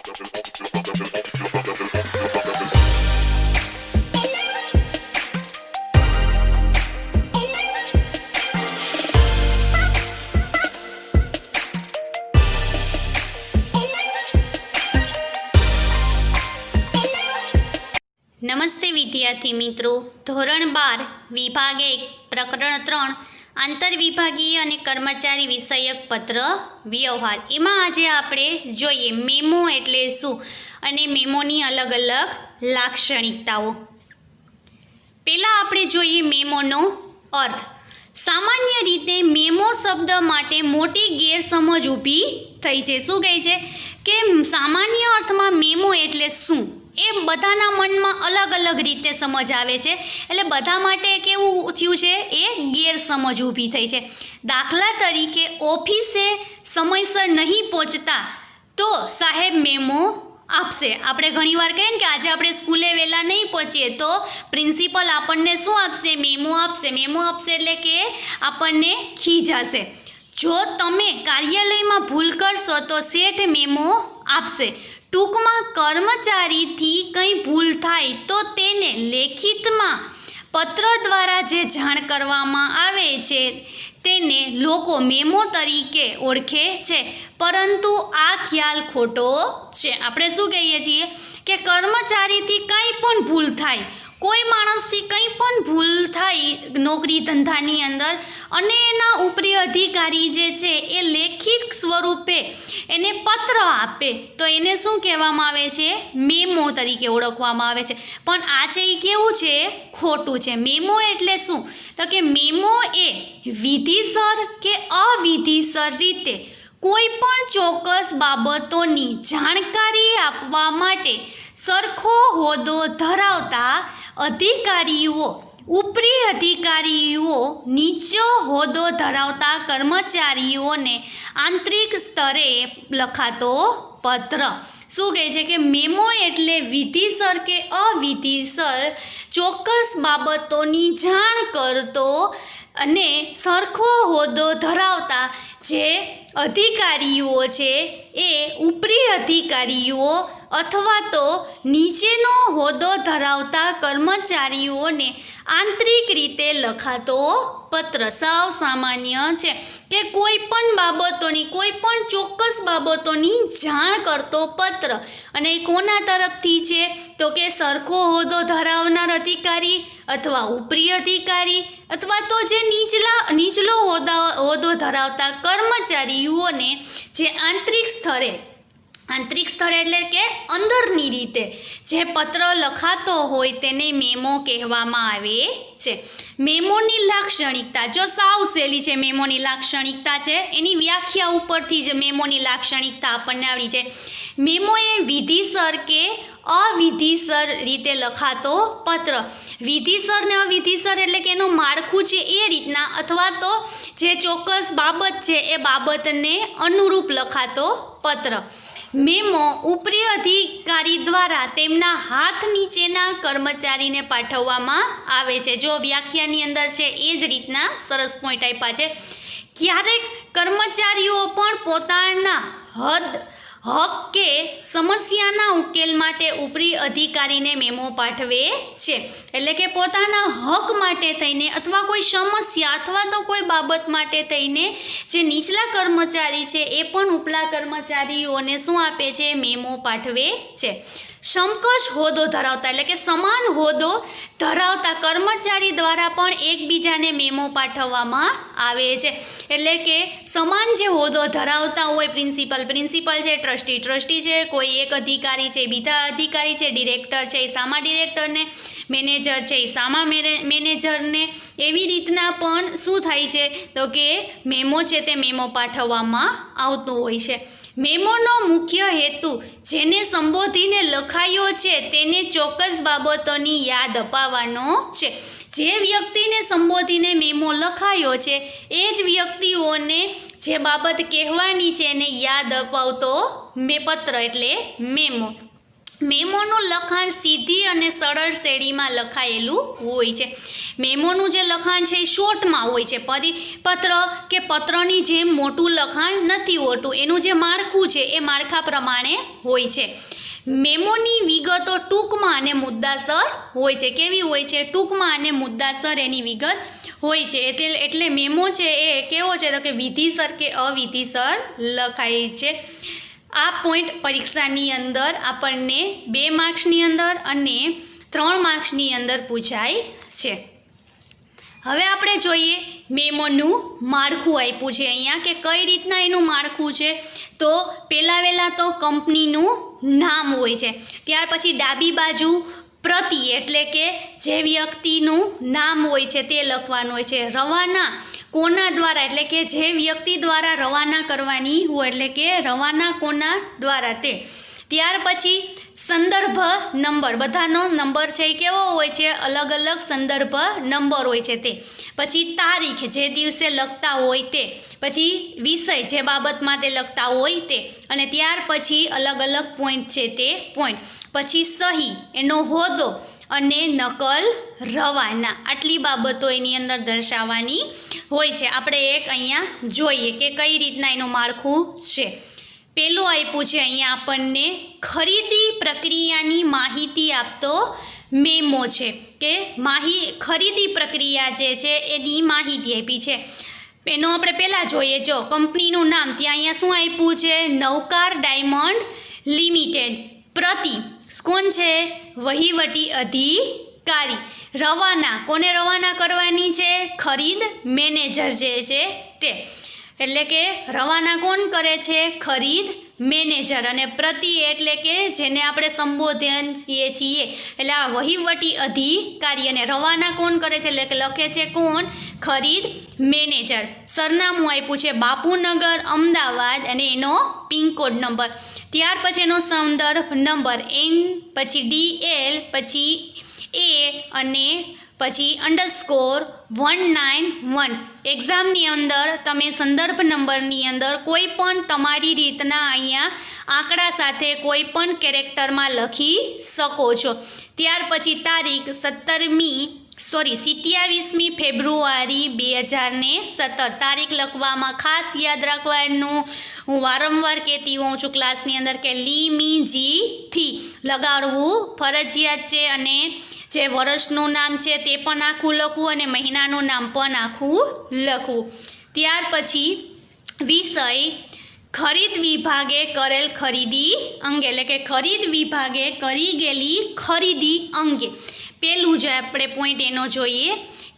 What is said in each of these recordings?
નમસ્તે વિદ્યાર્થી મિત્રો, ધોરણ 12 વિભાગ 1 પ્રકરણ 3 આંતરવિભાગીય અને કર્મચારી વિષયક પત્ર વ્યવહાર, એમાં આજે આપણે જોઈએ મેમો એટલે શું અને મેમોની અલગ અલગ લાક્ષણિકતાઓ. પહેલાં આપણે જોઈએ મેમોનો અર્થ. સામાન્ય રીતે મેમો શબ્દ માટે મોટી ગેરસમજ ઊભી થઈ છે. શું કહે છે કે સામાન્ય અર્થમાં મેમો એટલે શું એ બધાના મનમાં અલગ અલગ રીતે સમજ આવે છે, એટલે બધા માટે કેવું થયું છે, એ ગેરસમજ ઊભી થઈ છે. દાખલા તરીકે ઓફિસે સમયસર નહીં પહોંચતા તો સાહેબ મેમો આપશે. આપણે ઘણીવાર કહીએ ને કે આજે આપણે સ્કૂલે વહેલા નહીં પહોંચીએ તો પ્રિન્સિપલ આપણને શું આપશે, મેમો આપશે. મેમો આપશે એટલે કે આપણને ખીજાશે. જો તમે કાર્યાલયમાં ભૂલ કરશો તો શેઠ મેમો આપશે. ટૂંકમાં કર્મચારીથી કંઈ ભૂલ થાય તો તેને લેખિતમાં પત્ર દ્વારા જે જાણ કરવામાં આવે છે તેને લોકો મેમો તરીકે ઓળખે છે, પરંતુ આ ખ્યાલ ખોટો છે. આપણે શું કહીએ છીએ કે કર્મચારીથી કંઈ પણ ભૂલ થાય, કોઈ માણસથી કંઈ પણ ભૂલ થાય નોકરી ધંધાની અંદર અને એના ઉપરી અધિકારી જે છે એ લેખિત સ્વરૂપે એને પત્ર આપે તો એને શું કહેવામાં આવે છે, મેમો તરીકે ઓળખવામાં આવે છે. પણ આ છે એ કેવું છે, ખોટું છે. મેમો એટલે શું તો કે મેમો એ વિધિસર કે અવિધિસર રીતે કોઈ પણ ચોક્કસ બાબતોની જાણકારી આપવા માટે સરખો હોદ્દો ધરાવતા અધિકારીઓ, ઉપરી અધિકારીઓ, નીચો હોદ્દો ધરાવતા કર્મચારીઓને આંતરિક સ્તરે લખાતો પત્ર. શું કહે છે કે મેમો એટલે વિધિસર કે અવિધિસર ચોક્કસ બાબતોની જાણ કરતો અને સરખો હોદ્દો ધરાવતા જે અધિકારીઓ છે એ ઉપરી અધિકારીઓ અથવા તો નીચેનો હોદ્દો ધરાવતા કર્મચારીઓને આંતરિક રીતે લખાતો પત્ર. સાવ સામાન્ય છે કે કોઈ પણ બાબતોની, કોઈ પણ ચોક્કસ બાબતોની જાણ કરતો પત્ર. અને એ કોના તરફથી છે તો કે સરખો હોદ્દો ધરાવનાર અધિકારી અથવા ઉપરી અધિકારી અથવા તો જે નીચલો હોદ્દો ધરાવતા કર્મચારીઓને જે આંતરિક સ્તરે એટલે કે અંદરની રીતે જે પત્ર લખાતો હોય તેને મેમો કહેવામાં આવે છે. મેમોની લાક્ષણિકતા જો સાવ સહેલી છે. મેમોની લાક્ષણિકતા છે એની વ્યાખ્યા ઉપરથી જ મેમોની લાક્ષણિકતા આપણને આવડી છે. મેમો એ વિધિસર કે અવિધિસર રીતે લખાતો પત્ર. વિધિસર ને અવિધિસર એટલે કે એનું માળખું છે એ રીતના, અથવા તો જે ચોક્કસ બાબત છે એ બાબતને અનુરૂપ લખાતો પત્ર. મેમો ઉપરી અધિકારી દ્વારા તેમના હાથ નીચેના કર્મચારીને પાઠવવામાં આવે છે. જો વ્યાખ્યાની અંદર છે એ જ રીતના સરસ પોઈન્ટ આપ્યા છે. ક્યારેક કર્મચારીઓ પણ પોતાના હક કે સમસ્યાના ઉકેલ માટે ઉપરી અધિકારીને મેમો પાઠવે છે. એટલે કે પોતાના હક માટે થઈને અથવા કોઈ સમસ્યા અથવા તો કોઈ બાબત માટે થઈને જે નીચલા કર્મચારી છે એ પણ ઉપલા કર્મચારીઓને શું આપે છે, મેમો પાઠવે છે. સમકક્ષ હોદ્દો ધરાવતા એટલે કે સમાન હોદ્દો ધરાવતા કર્મચારી દ્વારા પણ એકબીજાને મેમો પાઠવવામાં આવે છે. એટલે કે સમાન જે હોદ્દો ધરાવતા હોય, પ્રિન્સિપલ છે, ટ્રસ્ટી છે, કોઈ એક અધિકારી છે, બીજા અધિકારી છે, ડિરેક્ટર છે એ સામા ડિરેક્ટરને, મેનેજર છે એ સામા મેનેજરને, એવી રીતના પણ શું થાય છે તો કે મેમો છે તે મેમો પાઠવવામાં આવતું હોય છે. મેમોનો મુખ્ય હેતુ જેને સંબોધીને લખાયો છે તેને ચોક્કસ બાબતોની યાદ અપાવવાનો છે. જે વ્યક્તિને સંબોધીને મેમો લખાયો છે એ જ વ્યક્તિઓને જે બાબત કહેવાની છે એને યાદ અપાવતો પત્ર એટલે મેમો. મેમોનું લખાણ સીધી અને સરળ શૈલીમાં લખાયેલું હોય છે. મેમોનું જે લખાણ છે એ શોર્ટમાં હોય છે. પરિપત્ર કે પત્રની જેમ મોટું લખાણ નથી હોતું. એનું જે માળખું છે એ માળખા પ્રમાણે હોય છે. મેમોની વિગતો ટૂંકમાં અને મુદ્દાસર હોય છે. કેવી હોય છે? ટૂંકમાં અને મુદ્દાસર એની વિગત હોય છે. એટલે મેમો છે એ કેવો છે તો કે વિધિસર કે અવિધિસર લખાય છે. આ પોઈન્ટ પરીક્ષાની અંદર આપણને 2 માર્ક્સની અંદર અને 3 માર્ક્સની અંદર પૂછાય છે. હવે આપણે જોઈએ મેમોનું માળખું આપ્યું છે અહીંયા કે કઈ રીતના એનું માળખું છે. તો પહેલાં તો કંપનીનું નામ હોય છે. ત્યાર પછી ડાબી બાજુ પ્રતિ એટલે કે જે વ્યક્તિનું નામ હોય છે તે લખવાનું હોય છે. રવાના કોના દ્વારા એટલે કે જે વ્યક્તિ દ્વારા રવાના કરવાની હોય એટલે કે રવાના કોના દ્વારા તે. ત્યાર પછી સંદર્ભ નંબર, બધાનો નંબર છે એ કેવો હોય છે? અલગ અલગ સંદર્ભ નંબર હોય છે તે. પછી તારીખ જે દિવસે લખતા હોય તે. પછી વિષય જે બાબત માટે લખતા હોય તે. અને ત્યાર પછી અલગ અલગ પોઈન્ટ છે તે પોઈન્ટ. પછી સહી એનો હોદ્દો અને નકલ રવાના. આટલી બાબતો એની અંદર દર્શાવવાની હોય છે. આપણે એક અહીંયા જોઈએ કે કઈ રીતના એનું માળખું છે. પેલું આપ્યું છે અહીંયા આપણને ખરીદી પ્રક્રિયાની માહિતી આપતો મેમો છે કે ખરીદી પ્રક્રિયા જે છે એની માહિતી આપી છે. એનો આપણે પહેલાં જોઈએ. જો કંપનીનું નામ ત્યાં અહીંયા શું આપ્યું છે? નવકાર ડાયમંડ લિમિટેડ. પ્રતિ કોણ છે? વહીવટી અધિકારી. રવાના કોને રવાના કરવાની છે? ખરીદ મેનેજર જે છે તે. એટલે કે રવાના કોણ કરે છે? ખરીદ મેનેજર. અને પ્રતિ એટલે કે જેને આપણે સંબોધન છીએ એટલે આ વહીવટી અધિકારી. અને રવાના કોણ કરે છે? એટલે કે લખે છે કોણ? ખરીદ મેનેજર. સરનામું આપ્યું છે બાપુનગર અમદાવાદ અને એનો પિનકોડ નંબર. ત્યાર પછી એનો સંદર્ભ નંબર N પછી DL પછી A અને પછી _191. એક્ઝામની અંદર તમે સંદર્ભ નંબરની અંદર કોઈ પણ તમારી રીતના અહીંયા આંકડા સાથે કોઈ પણ કેરેક્ટરમાં લખી શકો છો. ત્યાર પછી તારીખ 27મી ફેબ્રુઆરી 2017. તારીખ લખવામાં ખાસ યાદ રાખવાનું. હું વારંવાર કહેતી હોઉં છું ક્લાસની અંદર કે થી લગાડવું ફરજિયાત છે. અને જે વર્ષનું નામ છે તે પણ આખું લખવું અને મહિનાનું નામ પણ આખું લખવું. ત્યાર પછી વિષય ખરીદ વિભાગે કરેલ ખરીદી અંગે એટલે કે ખરીદ વિભાગે કરી ગયેલી ખરીદી અંગે. પેલું જે આપણે પોઈન્ટ એનો જોઈએ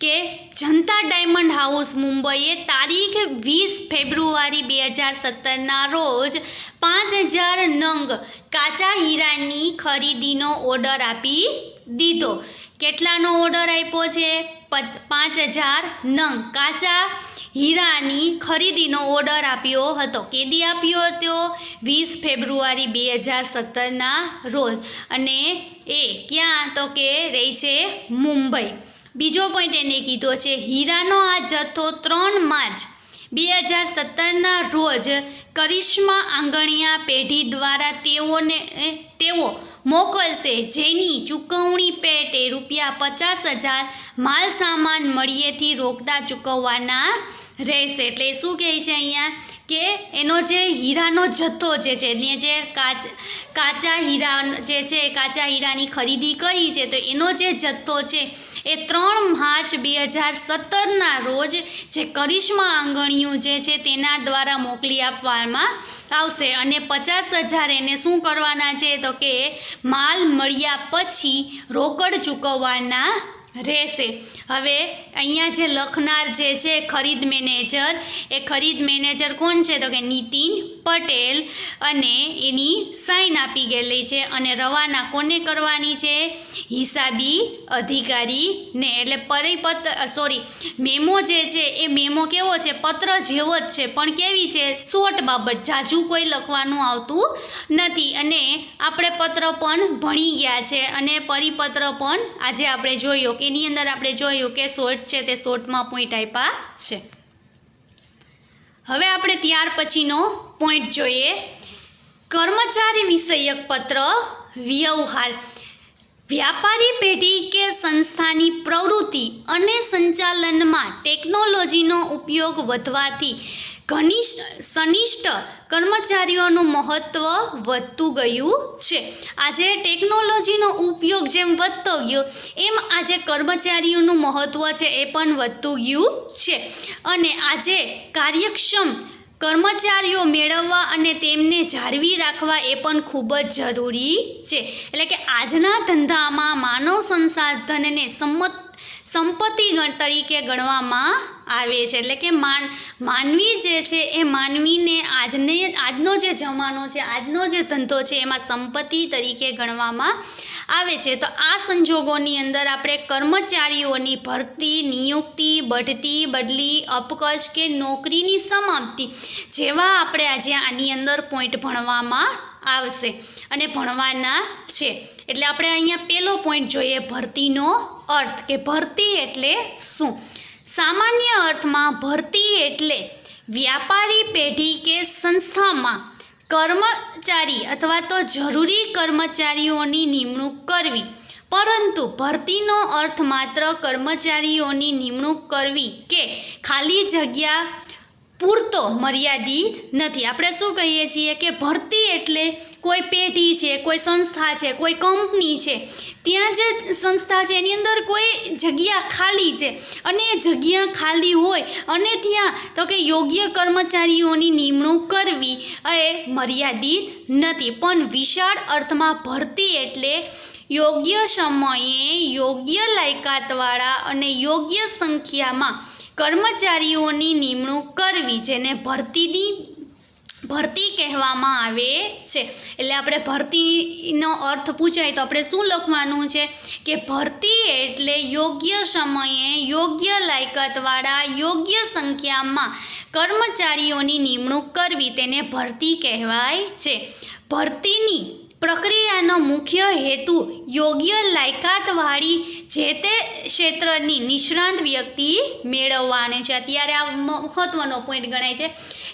કે જનતા ડાયમંડ હાઉસ મુંબઈએ તારીખ 20 ફેબ્રુઆરી 2017ના રોજ 5000 નંગ કાચા હીરાની ખરીદીનો ઓર્ડર આપી દીધો. કેટલાનો ઓર્ડર આપ્યો છે? 5000 નંગ કાચા હીરાની ખરીદીનો ઓર્ડર આપ્યો હતો. કેદી આપ્યો હતો? 20 ફેબ્રુઆરી 2017ના રોજ. અને એ ક્યાં? તો કે રહી છે મુંબઈ. બીજો પોઈન્ટ એને કીધો છે હીરાનો આ જથ્થો 3 માર્ચ 2017ના રોજ કરિશ્મા આંગણિયા પેઢી દ્વારા તેઓ મોકલશે, જેની ચૂકવણી પેટે ₹50,000 માલ સામાન મળીએથી રોકડા ચૂકવવાના રહેશે. એટલે શું કહે છે અહીંયા કે એનો જે હીરાનો જથ્થો જે છે એટલે જે કાચા હીરા જે છે કાચા હીરાની ખરીદી કરી છે તો એનો જે જથ્થો છે એ 3 માર્ચ 2017ના રોજ જે કરિશ્મા આંગણીયું જે છે તેના દ્વારા મોકલી આપવામાં આવશે. અને 50,000 એને શું કરવાના છે તો કે માલ મળ્યા પછી રોકડ ચૂકવવાના રહેશે. હવે અહીંયા જે લખનાર જે છે ખરીદ મેનેજર, એ ખરીદ મેનેજર કોણ છે તો કે નીતિન પટેલ, અને એની સાઇન આપી ગયેલી છે. અને રવાના કોને કરવાની છે? હિસાબી અધિકારીને. એટલે મેમો જે છે એ મેમો કેવો છે? પત્ર જેવો જ છે, પણ કેવી છે? શોર્ટ બાબત, જાજુ કોઈ લખવાનું આવતું નથી. અને આપણે પત્ર પણ ભણી ગયા છે અને પરિપત્ર પણ આજે આપણે જોયો કે એની અંદર આપણે જોયું કે શોર્ટ છે તે શોર્ટમાં પોઈન્ટ આપ્યા છે. હવે આપણે ત્યાર પછીનો પોઈન્ટ જોઈએ. કર્મચારી વિષયક પત્ર વ્યવહાર. વ્યાપારી પેઢી કે સંસ્થાની પ્રવૃત્તિ અને સંચાલનમાં ટેકનોલોજીનો ઉપયોગ વધવાથી ઘનિષ્ઠ કર્મચારીઓનું મહત્ત્વ વધતું ગયું છે. આજે ટેકનોલોજીનો ઉપયોગ જેમ વધતો ગયો એમ આજે કર્મચારીઓનું મહત્ત્વ છે એ પણ વધતું ગયું છે. અને આજે કાર્યક્ષમ કર્મચારીઓ મેળવવા અને તેમને જાળવી રાખવા એ પણ ખૂબ જ જરૂરી છે. એટલે કે આજના ધંધામાં માનવ સંસાધનને સંપત્તિ તરીકે ગણવામાં આવે છે. એટલે કે માનવી જે છે એ માનવીને આજનો જે જમાનો છે, આજનો જે ધંધો છે એમાં સંપત્તિ તરીકે ગણવામાં આવે છે. તો આ સંજોગોની અંદર આપણે કર્મચારીઓની ભરતી, નિયુક્તિ, બઢતી, બદલી, અપકશ કે નોકરીની સમાપ્તિ જેવા આપણે આજે આની અંદર પોઈન્ટ ભણવામાં આવશે અને ભણવાના છે. એટલે આપણે અહીંયા પહેલો પોઈન્ટ જોઈએ, ભરતીનો અર્થ, કે ભરતી એટલે શું. સામાન્ય અર્થમાં ભરતી એટલે વ્યાપારી પેઢી કે સંસ્થામાં કર્મચારી અથવા તો જરૂરી કર્મચારીઓની નિમણૂક કરવી. પરંતુ ભરતીનો અર્થ માત્ર કર્મચારીઓની નિમણૂક કરવી કે ખાલી જગ્યા પૂરતો મર્યાદિત નથી. આપણે શું કહીએ છીએ કે ભરતી એટલે કોઈ પેઢી છે, કોઈ સંસ્થા છે, કોઈ કંપની છે, ત્યાં જે સંસ્થા છે એની અંદર કોઈ જગ્યા ખાલી છે અને એ જગ્યા ખાલી હોય અને ત્યાં તો કે યોગ્ય કર્મચારીઓની નિમણૂક કરવી એ મર્યાદિત નથી. પણ વિશાળ અર્થમાં ભરતી એટલે યોગ્ય સમયે, યોગ્ય લાયકાતવાળા અને યોગ્ય સંખ્યામાં કર્મચારીઓની નિમણૂક કરવી, જેને ભરતી કહેવામાં આવે છે. એટલે આપણે ભરતીનો અર્થ પૂછાય તો આપણે શું લખવાનું છે કે ભરતી એટલે યોગ્ય સમયે, યોગ્ય લાયકાતવાળા, યોગ્ય સંખ્યામાં કર્મચારીઓની નિમણૂક કરવી, તેને ભરતી કહેવાય છે. ભરતીની પ્રક્રિયાનો મુખ્ય હેતુ યોગ્ય લાયકાતવાળી જે તે ક્ષેત્રની નિષ્ણાંત વ્યક્તિ મેળવવાની છે. અત્યારે આ મહત્ત્વનો પોઈન્ટ ગણાય છે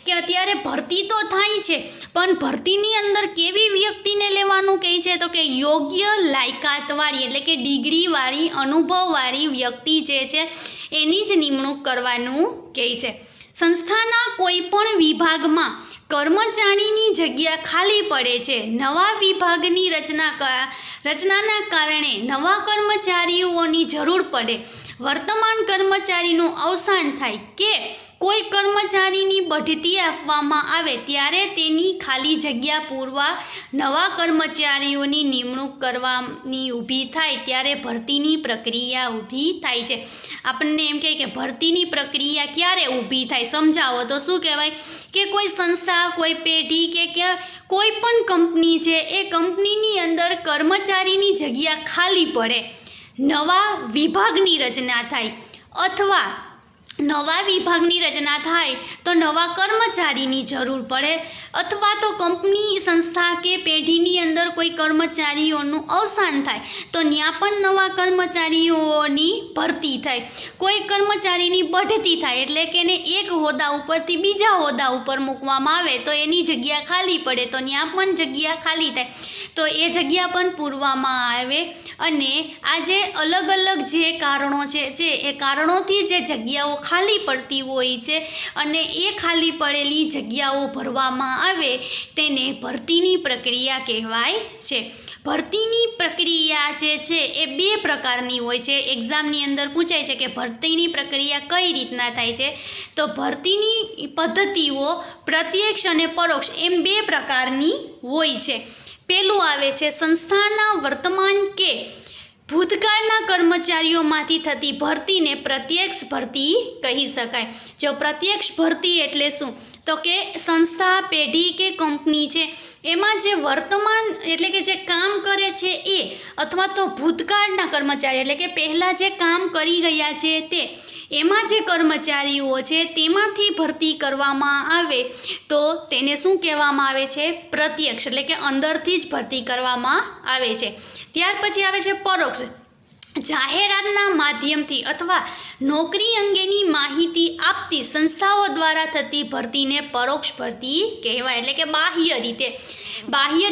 કે અત્યારે ભરતી તો થાય છે પણ ભરતીની અંદર કેવી વ્યક્તિને લેવાનું કહે છે તો કે યોગ્ય લાયકાતવાળી, એટલે કે ડિગ્રીવાળી, અનુભવવાળી વ્યક્તિ જે છે એની જ નિમણૂક કરવાનું કહે છે. સંસ્થાના કોઈ પણ વિભાગમાં કર્મચારીની જગ્યા ખાલી પડે છે. નવા વિભાગની રચનાના કારણે નવા કર્મચારીઓની જરૂર પડે, વર્તમાન કર્મચારીનું અવસાન થાય કે કોઈ કર્મચારીની બઢતી આપવામાં આવે ત્યારે તેની ખાલી જગ્યા પૂરવા નવા કર્મચારીઓની નિમણૂક કરવાની ઊભી થાય ત્યારે ભરતીની પ્રક્રિયા ઊભી થાય છે. આપણને એમ કહે કે ભરતીની પ્રક્રિયા ક્યારે ઊભી થાય સમજાવો તો શું કહેવાય કે કોઈ સંસ્થા, કોઈ પેઢી કે કોઈ પણ કંપની છે એ કંપનીની અંદર કર્મચારીની જગ્યા ખાલી પડે, નવા વિભાગની રચના થાય અથવા નવા વિભાગની રચના થાય તો નવા કર્મચારીની જરૂર પડે અથવા તો કંપની, સંસ્થા કે પેઢીની અંદર કોઈ કર્મચારીઓનું અવસાન થાય તો ત્યાં પણ નવા કર્મચારીઓની ભરતી થાય. કોઈ કર્મચારીની બઢતી થાય એટલે કે એને એક હોદ્દા ઉપરથી બીજા હોદ્દા ઉપર મૂકવામાં આવે તો એની જગ્યા ખાલી પડે તો ત્યાં પણ જગ્યા ખાલી થાય તો એ જગ્યા પણ પૂરવામાં આવે. અને આ જે અલગ અલગ જે કારણો છે એ કારણોથી જે જગ્યાઓ ખાલી પડતી હોય છે અને એ ખાલી પડેલી જગ્યાઓ ભરવામાં આવે તેને ભરતીની પ્રક્રિયા કહેવાય છે. ભરતીની પ્રક્રિયા જે છે એ બે પ્રકારની હોય છે. એક્ઝામની અંદર પૂછાય છે કે ભરતીની પ્રક્રિયા કઈ રીતના થાય છે તો ભરતીની પદ્ધતિઓ પ્રત્યક્ષ અને પરોક્ષ એમ બે પ્રકારની હોય છે. પેલું આવે છે સંસ્થાના વર્તમાન કે ભૂતકાળના કર્મચારીઓમાંથી થતી ભરતીને પ્રત્યક્ષ ભરતી કહી શકાય. જો પ્રત્યક્ષ ભરતી એટલે શું તો કે સંસ્થા, પેઢી કે કંપની છે એમાં જે વર્તમાન એટલે કે જે કામ કરે છે એ અથવા તો ભૂતકાળના કર્મચારી એટલે કે પહેલાં જે કામ કરી ગયા છે તે એમાં જે કર્મચારીઓ છે તેમાંથી ભરતી કરવામાં આવે તો તેને શું કહેવામાં આવે છે પ્રત્યક્ષ, એટલે કે અંદરથી જ ભરતી કરવામાં આવે છે. ત્યાર પછી આવે છે પરોક્ષ. જાહેરાતના માધ્યમથી અથવા નોકરી અંગેની માહિતી આપતી સંસ્થાઓ દ્વારા થતી ભરતીને પરોક્ષ ભરતી કહેવાય. એટલે કે બાહ્ય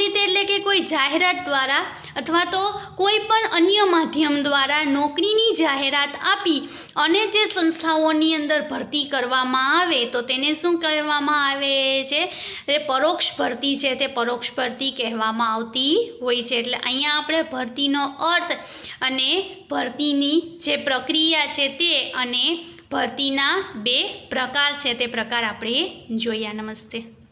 રીતે એટલે કે કોઈ કોઈ જાહેરાત દ્વારા અથવા તો કોઈ પણ અન્ય માધ્યમ દ્વારા નોકરીની જાહેરાત આપી અને જે સંસ્થાઓની અંદર ભરતી કરવામાં આવે તો તેને શું કહેવામાં આવે છે? એ પરોક્ષ ભરતી છે, તે પરોક્ષ ભરતી કહેવામાં આવતી હોય છે. એટલે અહીંયા આપણે ભરતીનો અર્થ અને ભરતીની જે પ્રક્રિયા છે તે અને ભરતીના બે પ્રકાર છે તે પ્રકાર આપણે જોયા. નમસ્તે.